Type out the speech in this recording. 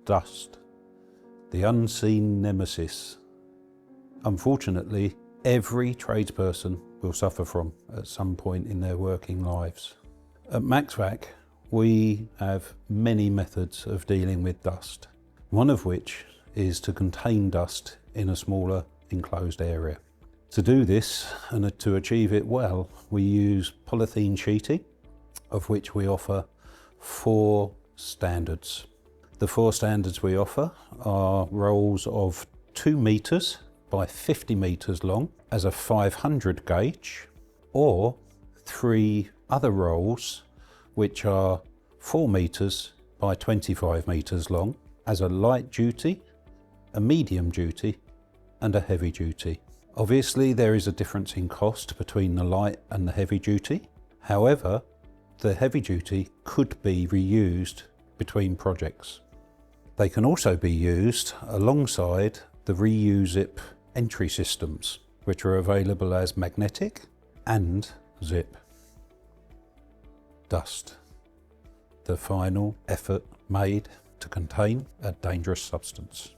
dust, the unseen nemesis. Unfortunately, every tradesperson will suffer from at some point in their working lives. At MaxVac, we have many methods of dealing with dust, one of which is to contain dust in a smaller enclosed area. To do this and to achieve it well, we use polythene sheeting, of which we offer 4 standards. The 4 standards we offer are rolls of 2 meters by 50 meters long as a 500 gauge, or 3 other rolls which are 4 meters by 25 meters long as a light duty, a medium duty and a heavy duty. Obviously there is a difference in cost between the light and the heavy duty. However, the heavy duty could be reused between projects. They can also be used alongside the reuse-zip entry systems, which are available as magnetic and zip. Dust, the final effort made to contain a dangerous substance.